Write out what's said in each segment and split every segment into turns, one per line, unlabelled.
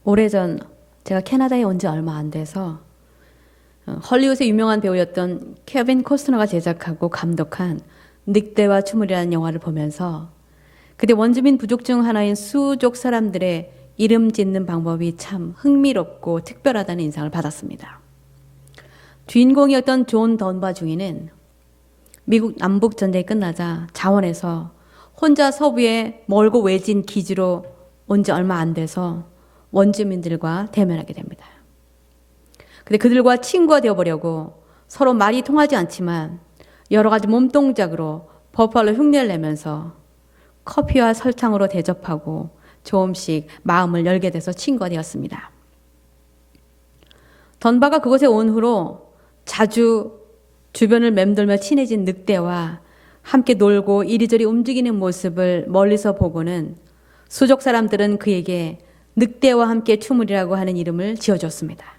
오래전 제가 캐나다에 온 지 얼마 안 돼서 헐리우드의 유명한 배우였던 케빈 코스너가 제작하고 감독한 늑대와 춤을이라는 영화를 보면서 그때 원주민 부족 중 하나인 수족 사람들의 이름 짓는 방법이 참 흥미롭고 특별하다는 인상을 받았습니다. 주인공이었던 존 던바 중위는 미국 남북 전쟁이 끝나자 자원에서 혼자 서부의 멀고 외진 기지로 온 지 얼마 안 돼서 원주민들과 대면하게 됩니다. 근데 그들과 친구가 되어보려고 서로 말이 통하지 않지만 여러 가지 몸동작으로 버팔로 흉내를 내면서 커피와 설탕으로 대접하고 조금씩 마음을 열게 돼서 친구가 되었습니다. 던바가 그곳에 온 후로 자주 주변을 맴돌며 친해진 늑대와 함께 놀고 이리저리 움직이는 모습을 멀리서 보고는 수족 사람들은 그에게 늑대와 함께 춤을이라고 하는 이름을 지어줬습니다.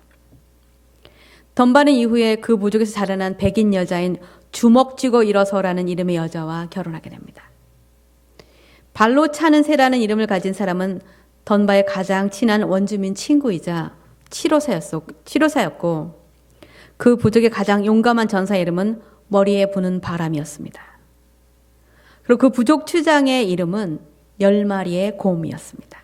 던바는 이후에 그 부족에서 자라난 백인 여자인 주먹 쥐고 일어서라는 이름의 여자와 결혼하게 됩니다. 발로 차는 새라는 이름을 가진 사람은 던바의 가장 친한 원주민 친구이자 치료사였고 그 부족의 가장 용감한 전사의 이름은 머리에 부는 바람이었습니다. 그리고 그 부족 추장의 이름은 10마리의 곰이었습니다.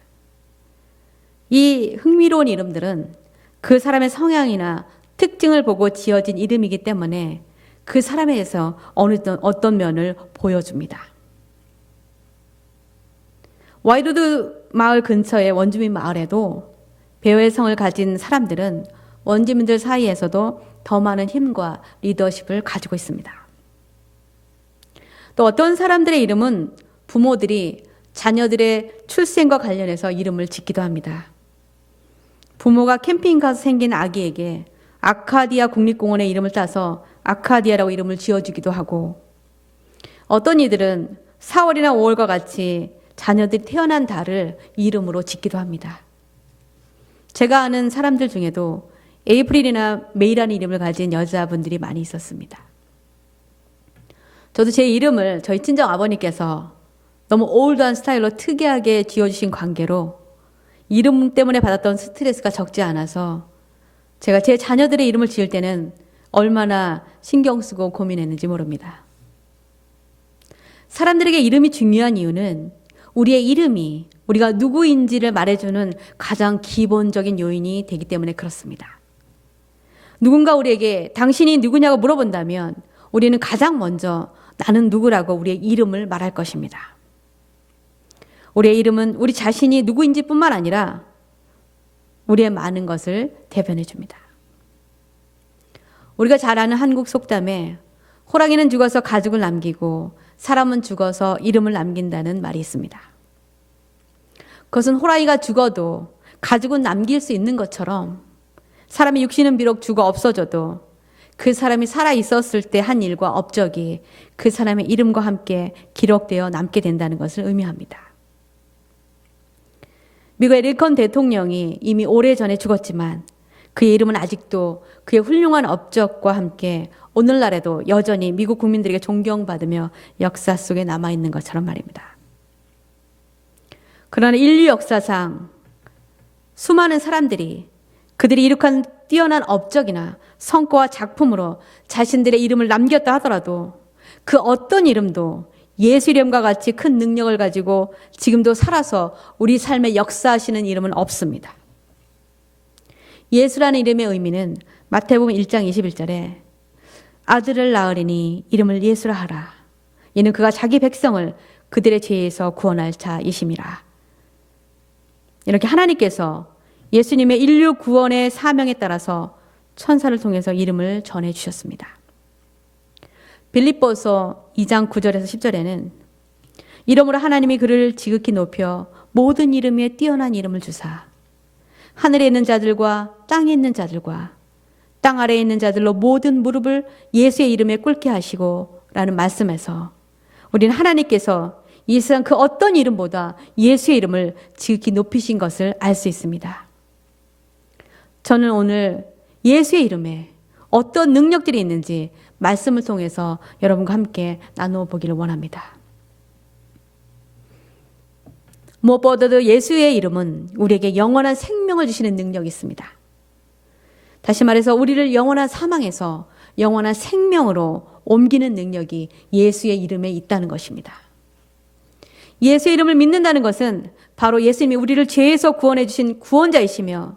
이 흥미로운 이름들은 그 사람의 성향이나 특징을 보고 지어진 이름이기 때문에 그 사람에게서 어떤 면을 보여줍니다. 와이드우드 마을 근처의 원주민 마을에도 배우의 성을 가진 사람들은 원주민들 사이에서도 더 많은 힘과 리더십을 가지고 있습니다. 또 어떤 사람들의 이름은 부모들이 자녀들의 출생과 관련해서 이름을 짓기도 합니다. 부모가 캠핑 가서 생긴 아기에게 아카디아 국립공원의 이름을 따서 아카디아라고 이름을 지어주기도 하고, 어떤 이들은 4월이나 5월과 같이 자녀들이 태어난 달을 이름으로 짓기도 합니다. 제가 아는 사람들 중에도 에이프릴이나 메이라는 이름을 가진 여자분들이 많이 있었습니다. 저도 제 이름을 저희 친정 아버님께서 너무 올드한 스타일로 특이하게 지어주신 관계로 이름 때문에 받았던 스트레스가 적지 않아서 제가 제 자녀들의 이름을 지을 때는 얼마나 신경 쓰고 고민했는지 모릅니다. 사람들에게 이름이 중요한 이유는 우리의 이름이 우리가 누구인지를 말해주는 가장 기본적인 요인이 되기 때문에 그렇습니다. 누군가 우리에게 당신이 누구냐고 물어본다면 우리는 가장 먼저 나는 누구라고 우리의 이름을 말할 것입니다. 우리의 이름은 우리 자신이 누구인지 뿐만 아니라 우리의 많은 것을 대변해 줍니다. 우리가 잘 아는 한국 속담에 호랑이는 죽어서 가죽을 남기고 사람은 죽어서 이름을 남긴다는 말이 있습니다. 그것은 호랑이가 죽어도 가죽은 남길 수 있는 것처럼 사람의 육신은 비록 죽어 없어져도 그 사람이 살아 있었을 때 한 일과 업적이 그 사람의 이름과 함께 기록되어 남게 된다는 것을 의미합니다. 미국의 릴컨 대통령이 이미 오래전에 죽었지만 그의 이름은 아직도 그의 훌륭한 업적과 함께 오늘날에도 여전히 미국 국민들에게 존경받으며 역사 속에 남아있는 것처럼 말입니다. 그러나 인류 역사상 수많은 사람들이 그들이 이룩한 뛰어난 업적이나 성과와 작품으로 자신들의 이름을 남겼다 하더라도 그 어떤 이름도 예수 이름과 같이 큰 능력을 가지고 지금도 살아서 우리 삶에 역사하시는 이름은 없습니다. 예수라는 이름의 의미는 마태복음 1장 21절에 아들을 낳으리니 이름을 예수라 하라. 이는 그가 자기 백성을 그들의 죄에서 구원할 자이심이라. 이렇게 하나님께서 예수님의 인류 구원의 사명에 따라서 천사를 통해서 이름을 전해주셨습니다. 빌립보서 2장 9절에서 10절에는 이러므로 하나님이 그를 지극히 높여 모든 이름에 뛰어난 이름을 주사 하늘에 있는 자들과 땅에 있는 자들과 땅 아래에 있는 자들로 모든 무릎을 예수의 이름에 꿇게 하시고 라는 말씀에서 우리는 하나님께서 이 세상 그 어떤 이름보다 예수의 이름을 지극히 높이신 것을 알 수 있습니다. 저는 오늘 예수의 이름에 어떤 능력들이 있는지 말씀을 통해서 여러분과 함께 나누어 보기를 원합니다. 무엇보다도 예수의 이름은 우리에게 영원한 생명을 주시는 능력이 있습니다. 다시 말해서 우리를 영원한 사망에서 영원한 생명으로 옮기는 능력이 예수의 이름에 있다는 것입니다. 예수의 이름을 믿는다는 것은 바로 예수님이 우리를 죄에서 구원해 주신 구원자이시며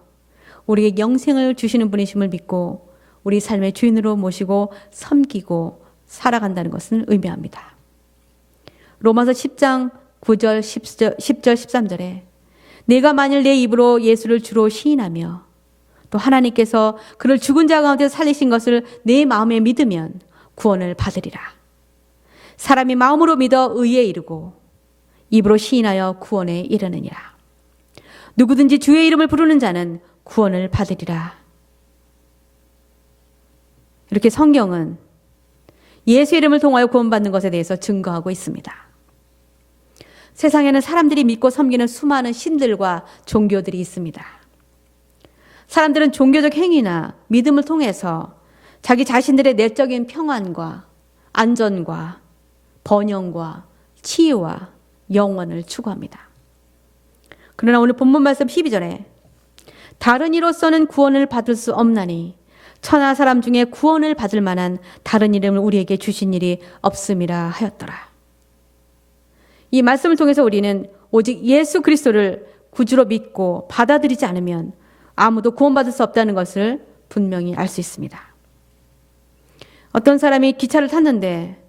우리에게 영생을 주시는 분이심을 믿고 우리 삶의 주인으로 모시고 섬기고 살아간다는 것을 의미합니다. 로마서 10장 9절, 10절, 13절에 내가 만일 내 입으로 예수를 주로 시인하며 또 하나님께서 그를 죽은 자 가운데서 살리신 것을 내 마음에 믿으면 구원을 받으리라. 사람이 마음으로 믿어 의에 이르고 입으로 시인하여 구원에 이르느니라. 누구든지 주의 이름을 부르는 자는 구원을 받으리라. 이렇게 성경은 예수의 이름을 통하여 구원받는 것에 대해서 증거하고 있습니다. 세상에는 사람들이 믿고 섬기는 수많은 신들과 종교들이 있습니다. 사람들은 종교적 행위나 믿음을 통해서 자기 자신들의 내적인 평안과 안전과 번영과 치유와 영원을 추구합니다. 그러나 오늘 본문 말씀 12절에 다른 이로서는 구원을 받을 수 없나니 천하 사람 중에 구원을 받을 만한 다른 이름을 우리에게 주신 일이 없음이라 하였더라. 이 말씀을 통해서 우리는 오직 예수 그리스도를 구주로 믿고 받아들이지 않으면 아무도 구원받을 수 없다는 것을 분명히 알 수 있습니다. 어떤 사람이 기차를 탔는데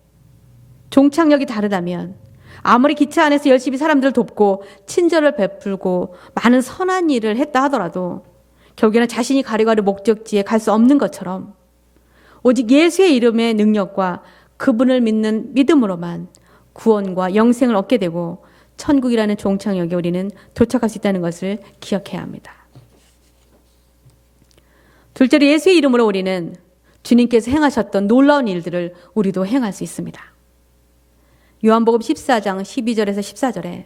종착역이 다르다면 아무리 기차 안에서 열심히 사람들을 돕고 친절을 베풀고 많은 선한 일을 했다 하더라도 결국에는 자신이 가려고 하는 목적지에 갈 수 없는 것처럼 오직 예수의 이름의 능력과 그분을 믿는 믿음으로만 구원과 영생을 얻게 되고 천국이라는 종착역에 우리는 도착할 수 있다는 것을 기억해야 합니다. 둘째로 예수의 이름으로 우리는 주님께서 행하셨던 놀라운 일들을 우리도 행할 수 있습니다. 요한복음 14장 12절에서 14절에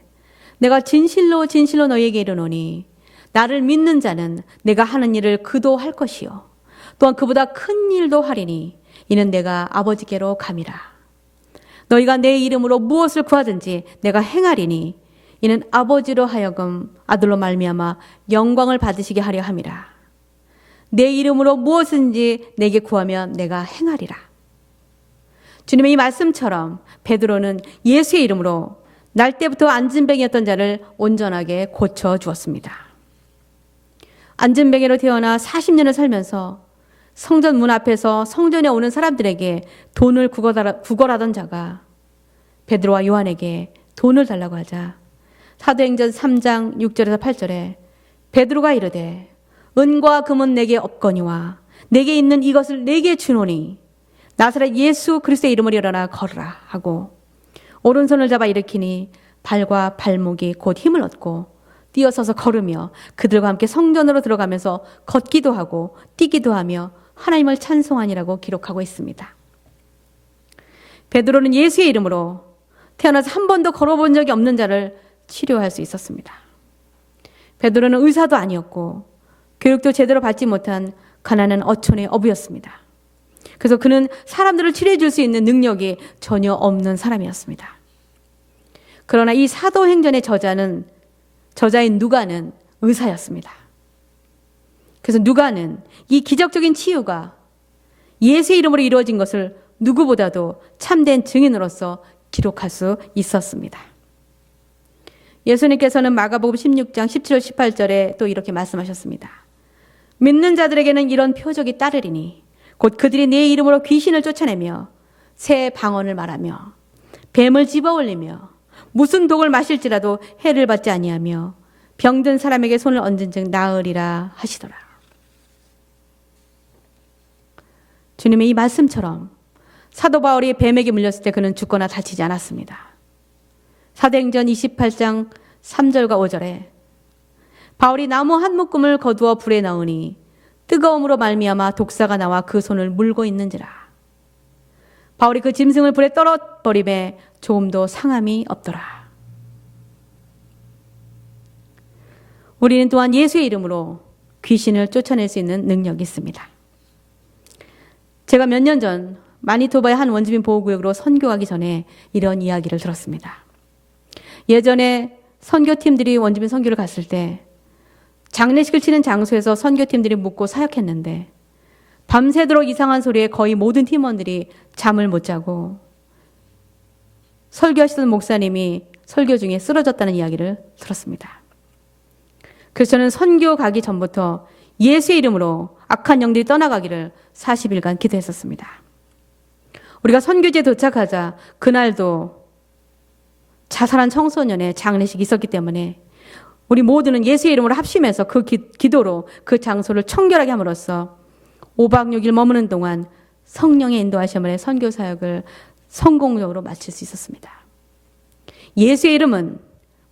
내가 진실로 진실로 너희에게 이르노니 나를 믿는 자는 내가 하는 일을 그도 할 것이요 또한 그보다 큰 일도 하리니 이는 내가 아버지께로 감이라. 너희가 내 이름으로 무엇을 구하든지 내가 행하리니 이는 아버지로 하여금 아들로 말미암아 영광을 받으시게 하려 함이라. 내 이름으로 무엇인지 내게 구하면 내가 행하리라. 주님의 이 말씀처럼 베드로는 예수의 이름으로 날 때부터 안진뱅이였던 자를 온전하게 고쳐주었습니다. 안진뱅이로 태어나 40년을 살면서 성전 문 앞에서 성전에 오는 사람들에게 돈을 구걸하던 자가 베드로와 요한에게 돈을 달라고 하자 사도행전 3장 6절에서 8절에 베드로가 이르되 은과 금은 내게 없거니와 내게 있는 이것을 내게 주노니 나사렛 예수 그리스도의 이름으로 일어나 걸으라 하고 오른손을 잡아 일으키니 발과 발목이 곧 힘을 얻고 뛰어서서 걸으며 그들과 함께 성전으로 들어가면서 걷기도 하고 뛰기도 하며 하나님을 찬송하니라고 기록하고 있습니다. 베드로는 예수의 이름으로 태어나서 한 번도 걸어본 적이 없는 자를 치료할 수 있었습니다. 베드로는 의사도 아니었고 교육도 제대로 받지 못한 가난한 어촌의 어부였습니다. 그래서 그는 사람들을 치료해 줄 수 있는 능력이 전혀 없는 사람이었습니다. 그러나 이 사도행전의 저자인 누가는 의사였습니다. 그래서 누가는 이 기적적인 치유가 예수의 이름으로 이루어진 것을 누구보다도 참된 증인으로서 기록할 수 있었습니다. 예수님께서는 마가복음 16장 17절 18절에 또 이렇게 말씀하셨습니다. 믿는 자들에게는 이런 표적이 따르리니 곧 그들이 내 이름으로 귀신을 쫓아내며 새 방언을 말하며 뱀을 집어올리며 무슨 독을 마실지라도 해를 받지 아니하며 병든 사람에게 손을 얹은 즉 나으리라 하시더라. 주님의 이 말씀처럼 사도 바울이 뱀에게 물렸을 때 그는 죽거나 다치지 않았습니다. 사도행전 28장 3절과 5절에 바울이 나무 한 묶음을 거두어 불에 넣으니 뜨거움으로 말미암아 독사가 나와 그 손을 물고 있는지라. 바울이 그 짐승을 불에 떨어버림에 조금도 상함이 없더라. 우리는 또한 예수의 이름으로 귀신을 쫓아낼 수 있는 능력이 있습니다. 제가 몇 년 전 마니토바의 한 원주민 보호구역으로 선교하기 전에 이런 이야기를 들었습니다. 예전에 선교팀들이 원주민 선교를 갔을 때 장례식을 치는 장소에서 선교팀들이 묵고 사역했는데 밤새도록 이상한 소리에 거의 모든 팀원들이 잠을 못 자고 설교하시던 목사님이 설교 중에 쓰러졌다는 이야기를 들었습니다. 그래서 저는 선교 가기 전부터 예수의 이름으로 악한 영들이 떠나가기를 40일간 기도했었습니다. 우리가 선교지에 도착하자 그날도 자살한 청소년의 장례식이 있었기 때문에 우리 모두는 예수의 이름으로 합심해서 그 기도로 그 장소를 청결하게 함으로써 5박 6일 머무는 동안 성령의 인도하심을 선교 사역을 성공적으로 마칠 수 있었습니다. 예수의 이름은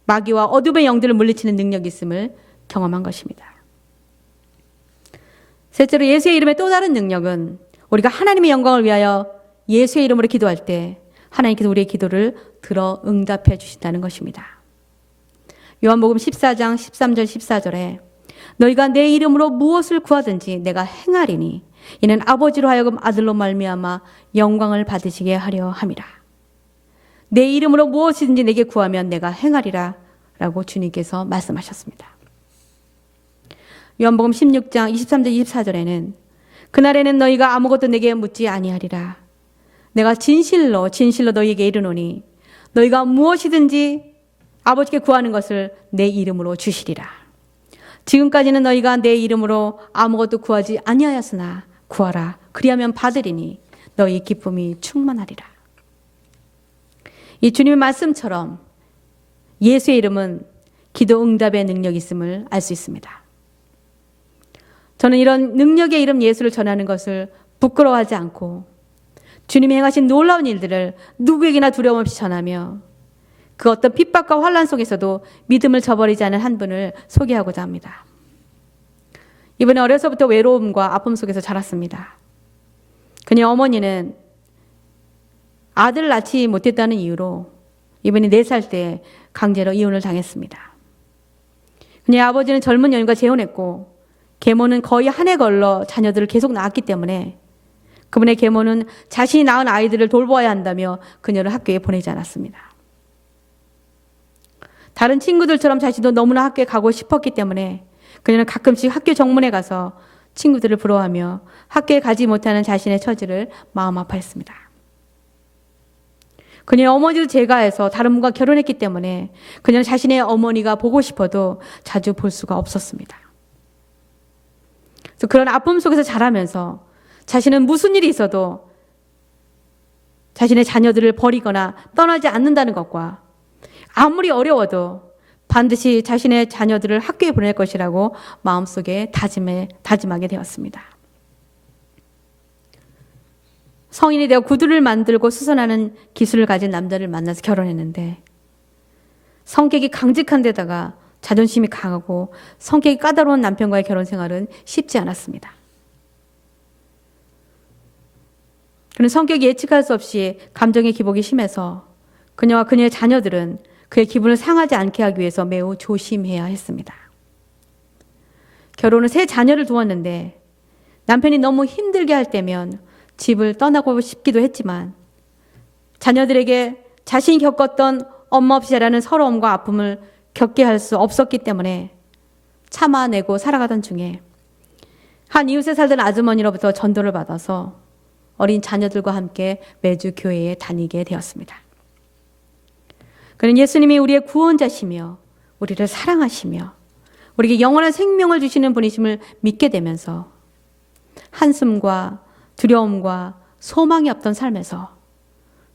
마귀와 어둠의 영들을 물리치는 능력이 있음을 경험한 것입니다. 셋째로 예수의 이름의 또 다른 능력은 우리가 하나님의 영광을 위하여 예수의 이름으로 기도할 때 하나님께서 우리의 기도를 들어 응답해 주신다는 것입니다. 요한복음 14장 13절 14절에 너희가 내 이름으로 무엇을 구하든지 내가 행하리니 이는 아버지로 하여금 아들로 말미암아 영광을 받으시게 하려 함이라. 내 이름으로 무엇이든지 내게 구하면 내가 행하리라 라고 주님께서 말씀하셨습니다. 요한복음 16장 23절 24절에는 그날에는 너희가 아무것도 내게 묻지 아니하리라. 내가 진실로 너희에게 이르노니 너희가 무엇이든지 아버지께 구하는 것을 내 이름으로 주시리라. 지금까지는 너희가 내 이름으로 아무것도 구하지 아니하였으나 구하라. 그리하면 받으리니 너희 기쁨이 충만하리라. 이 주님의 말씀처럼 예수의 이름은 기도 응답의 능력이 있음을 알 수 있습니다. 저는 이런 능력의 이름 예수를 전하는 것을 부끄러워하지 않고 주님이 행하신 놀라운 일들을 누구에게나 두려움 없이 전하며 그 어떤 핍박과 환난 속에서도 믿음을 저버리지 않은 한 분을 소개하고자 합니다. 이번에 어려서부터 외로움과 아픔 속에서 자랐습니다. 그녀의 어머니는 아들을 낳지 못했다는 이유로 이번에 4살 때 강제로 이혼을 당했습니다. 그녀의 아버지는 젊은 연인과 재혼했고 계모는 거의 한 해 걸러 자녀들을 계속 낳았기 때문에 그분의 계모는 자신이 낳은 아이들을 돌보아야 한다며 그녀를 학교에 보내지 않았습니다. 다른 친구들처럼 자신도 너무나 학교에 가고 싶었기 때문에 그녀는 가끔씩 학교 정문에 가서 친구들을 부러워하며 학교에 가지 못하는 자신의 처지를 마음 아파했습니다. 그녀의 어머니도 제가해서 다른 분과 결혼했기 때문에 그녀는 자신의 어머니가 보고 싶어도 자주 볼 수가 없었습니다. 그래서 그런 아픔 속에서 자라면서 자신은 무슨 일이 있어도 자신의 자녀들을 버리거나 떠나지 않는다는 것과 아무리 어려워도 반드시 자신의 자녀들을 학교에 보낼 것이라고 마음속에 다짐하게 되었습니다. 성인이 되어 구두를 만들고 수선하는 기술을 가진 남자를 만나서 결혼했는데 성격이 강직한 데다가 자존심이 강하고 성격이 까다로운 남편과의 결혼 생활은 쉽지 않았습니다. 그는 성격이 예측할 수 없이 감정의 기복이 심해서 그녀와 그녀의 자녀들은 그의 기분을 상하지 않게 하기 위해서 매우 조심해야 했습니다. 결혼 후 3 자녀를 두었는데 남편이 너무 힘들게 할 때면 집을 떠나고 싶기도 했지만 자녀들에게 자신이 겪었던 엄마 없이 자라는 서러움과 아픔을 겪게 할 수 없었기 때문에 참아내고 살아가던 중에 한 이웃에 살던 아주머니로부터 전도를 받아서 어린 자녀들과 함께 매주 교회에 다니게 되었습니다. 그는 예수님이 우리의 구원자시며 우리를 사랑하시며 우리에게 영원한 생명을 주시는 분이심을 믿게 되면서 한숨과 두려움과 소망이 없던 삶에서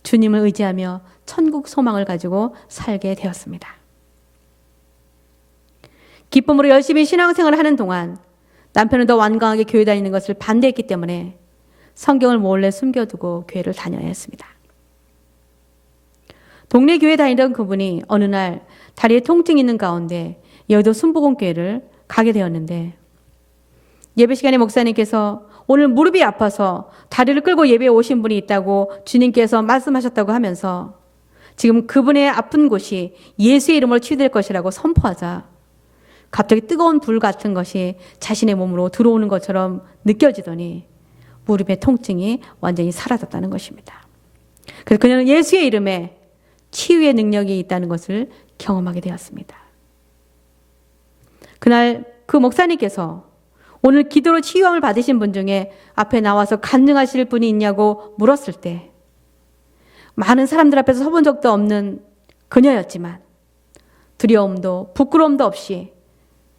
주님을 의지하며 천국 소망을 가지고 살게 되었습니다. 기쁨으로 열심히 신앙생활을 하는 동안 남편은 더 완강하게 교회 다니는 것을 반대했기 때문에 성경을 몰래 숨겨두고 교회를 다녀야 했습니다. 동네 교회 다니던 그분이 어느 날 다리에 통증이 있는 가운데 여의도 순복음교회를 가게 되었는데 예배 시간에 목사님께서 오늘 무릎이 아파서 다리를 끌고 예배에 오신 분이 있다고 주님께서 말씀하셨다고 하면서 지금 그분의 아픈 곳이 예수의 이름으로 치유될 것이라고 선포하자 갑자기 뜨거운 불 같은 것이 자신의 몸으로 들어오는 것처럼 느껴지더니 무릎의 통증이 완전히 사라졌다는 것입니다. 그래서 그녀는 예수의 이름에 치유의 능력이 있다는 것을 경험하게 되었습니다. 그날 그 목사님께서 오늘 기도로 치유함을 받으신 분 중에 앞에 나와서 간증하실 분이 있냐고 물었을 때 많은 사람들 앞에서 서본 적도 없는 그녀였지만 두려움도 부끄러움도 없이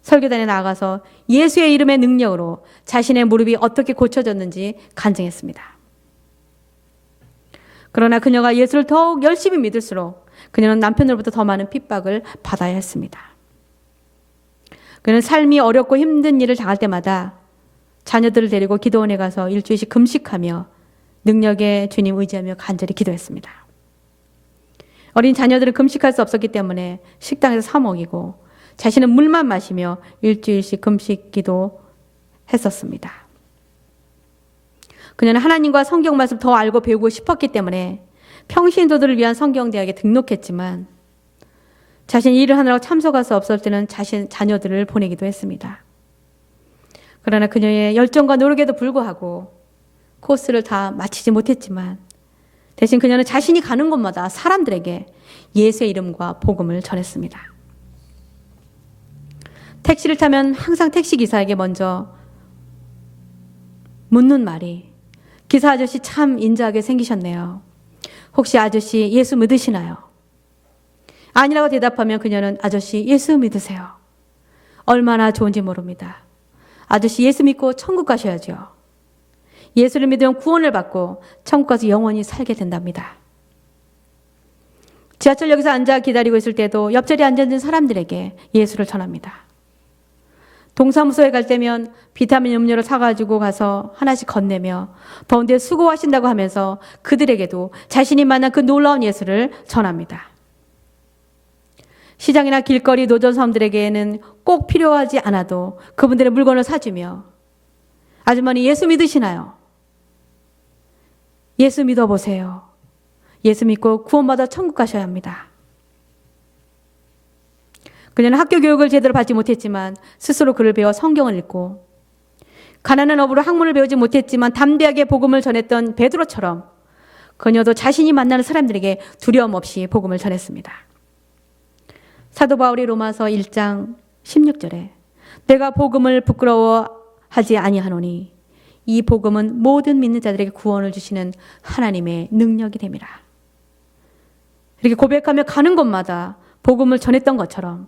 설교단에 나가서 예수의 이름의 능력으로 자신의 무릎이 어떻게 고쳐졌는지 간증했습니다. 그러나 그녀가 예수를 더욱 열심히 믿을수록 그녀는 남편으로부터 더 많은 핍박을 받아야 했습니다. 그는 삶이 어렵고 힘든 일을 당할 때마다 자녀들을 데리고 기도원에 가서 일주일씩 금식하며 능력의 주님 의지하며 간절히 기도했습니다. 어린 자녀들은 금식할 수 없었기 때문에 식당에서 사 먹이고 자신은 물만 마시며 일주일씩 금식 기도했었습니다. 그녀는 하나님과 성경 말씀 더 알고 배우고 싶었기 때문에 평신도들을 위한 성경대학에 등록했지만 자신이 일을 하느라고 참석할 수 없을 때는 자녀들을 보내기도 했습니다. 그러나 그녀의 열정과 노력에도 불구하고 코스를 다 마치지 못했지만 대신 그녀는 자신이 가는 곳마다 사람들에게 예수의 이름과 복음을 전했습니다. 택시를 타면 항상 택시기사에게 먼저 묻는 말이 기사 아저씨 참 인자하게 생기셨네요. 혹시 아저씨 예수 믿으시나요? 아니라고 대답하면 그녀는 아저씨 예수 믿으세요. 얼마나 좋은지 모릅니다. 아저씨 예수 믿고 천국 가셔야죠. 예수를 믿으면 구원을 받고 천국 가서 영원히 살게 된답니다. 지하철역에서 앉아 기다리고 있을 때도 옆자리에 앉아있는 사람들에게 예수를 전합니다. 동사무소에 갈 때면 비타민 음료를 사가지고 가서 하나씩 건네며 더운데 수고하신다고 하면서 그들에게도 자신이 만난 그 놀라운 예수를 전합니다. 시장이나 길거리 노점사람들에게는 꼭 필요하지 않아도 그분들의 물건을 사주며 아주머니 예수 믿으시나요? 예수 믿어보세요. 예수 믿고 구원받아 천국 가셔야 합니다. 그녀는 학교 교육을 제대로 받지 못했지만 스스로 글을 배워 성경을 읽고 가난한 어부로 학문을 배우지 못했지만 담대하게 복음을 전했던 베드로처럼 그녀도 자신이 만나는 사람들에게 두려움 없이 복음을 전했습니다. 사도 바울이 로마서 1장 16절에 내가 복음을 부끄러워하지 아니하노니 이 복음은 모든 믿는 자들에게 구원을 주시는 하나님의 능력이 됨이라. 이렇게 고백하며 가는 곳마다 복음을 전했던 것처럼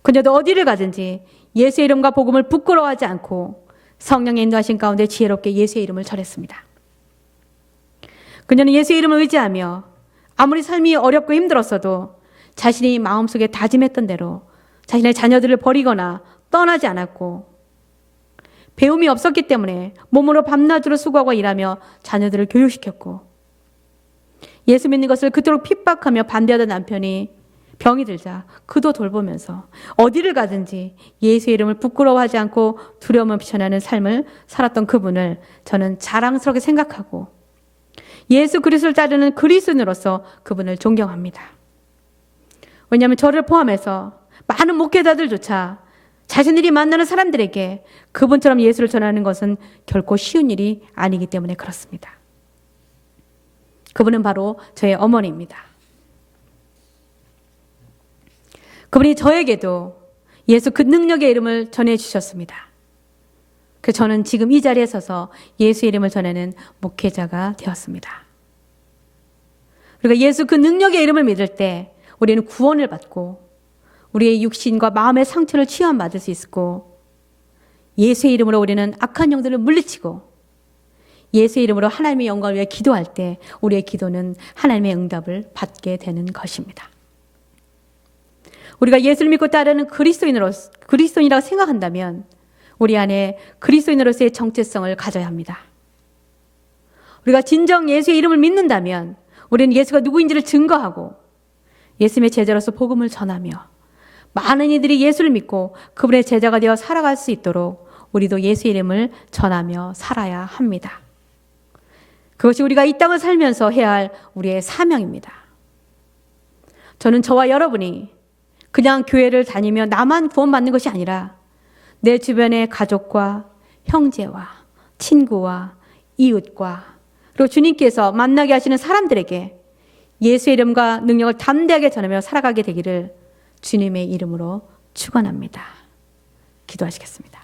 그녀도 어디를 가든지 예수의 이름과 복음을 부끄러워하지 않고 성령의 인도하신 가운데 지혜롭게 예수의 이름을 전했습니다. 그녀는 예수의 이름을 의지하며 아무리 삶이 어렵고 힘들었어도 자신이 마음속에 다짐했던 대로 자신의 자녀들을 버리거나 떠나지 않았고 배움이 없었기 때문에 몸으로 밤낮으로 수고하고 일하며 자녀들을 교육시켰고 예수 믿는 것을 그토록 핍박하며 반대하던 남편이 병이 들자 그도 돌보면서 어디를 가든지 예수의 이름을 부끄러워하지 않고 두려움을 비춰나는 삶을 살았던 그분을 저는 자랑스럽게 생각하고 예수 그리스도를 따르는 그리스도인으로서 그분을 존경합니다. 왜냐하면 저를 포함해서 많은 목회자들조차 자신들이 만나는 사람들에게 그분처럼 예수를 전하는 것은 결코 쉬운 일이 아니기 때문에 그렇습니다. 그분은 바로 저의 어머니입니다. 그분이 저에게도 예수 그 능력의 이름을 전해주셨습니다. 그래서 저는 지금 이 자리에 서서 예수의 이름을 전하는 목회자가 되었습니다. 우리가 예수 그 능력의 이름을 믿을 때 우리는 구원을 받고 우리의 육신과 마음의 상처를 치유받을 수 있고 예수의 이름으로 우리는 악한 영들을 물리치고 예수의 이름으로 하나님의 영광을 위해 기도할 때 우리의 기도는 하나님의 응답을 받게 되는 것입니다. 우리가 예수를 믿고 따르는 그리스도인이라고 생각한다면 우리 안에 그리스도인으로서의 정체성을 가져야 합니다. 우리가 진정 예수의 이름을 믿는다면 우리는 예수가 누구인지를 증거하고 예수님의 제자로서 복음을 전하며 많은 이들이 예수를 믿고 그분의 제자가 되어 살아갈 수 있도록 우리도 예수의 이름을 전하며 살아야 합니다. 그것이 우리가 이 땅을 살면서 해야 할 우리의 사명입니다. 저는 저와 여러분이 그냥 교회를 다니며 나만 구원받는 것이 아니라 내 주변의 가족과 형제와 친구와 이웃과 그리고 주님께서 만나게 하시는 사람들에게 예수의 이름과 능력을 담대하게 전하며 살아가게 되기를 주님의 이름으로 축원합니다. 기도하시겠습니다.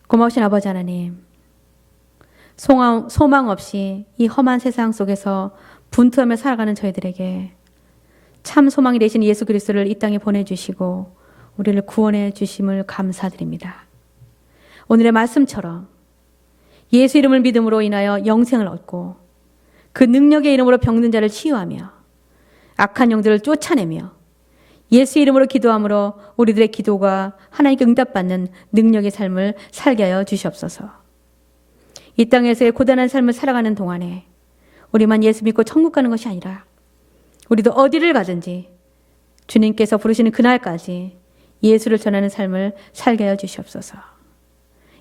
고마우신 아버지 하나님, 소망 없이 이 험한 세상 속에서 분투하며 살아가는 저희들에게 참 소망이 되신 예수 그리스도를 이 땅에 보내주시고 우리를 구원해 주심을 감사드립니다. 오늘의 말씀처럼 예수 이름을 믿음으로 인하여 영생을 얻고 그 능력의 이름으로 병든 자를 치유하며 악한 영들을 쫓아내며 예수 이름으로 기도함으로 우리들의 기도가 하나님께 응답받는 능력의 삶을 살게 하여 주시옵소서. 이 땅에서의 고단한 삶을 살아가는 동안에 우리만 예수 믿고 천국 가는 것이 아니라 우리도 어디를 가든지 주님께서 부르시는 그날까지 예수를 전하는 삶을 살게 하여 주시옵소서.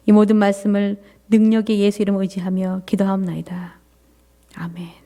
이 모든 말씀을 능력의 예수 이름 의지하며 기도하옵나이다. 아멘.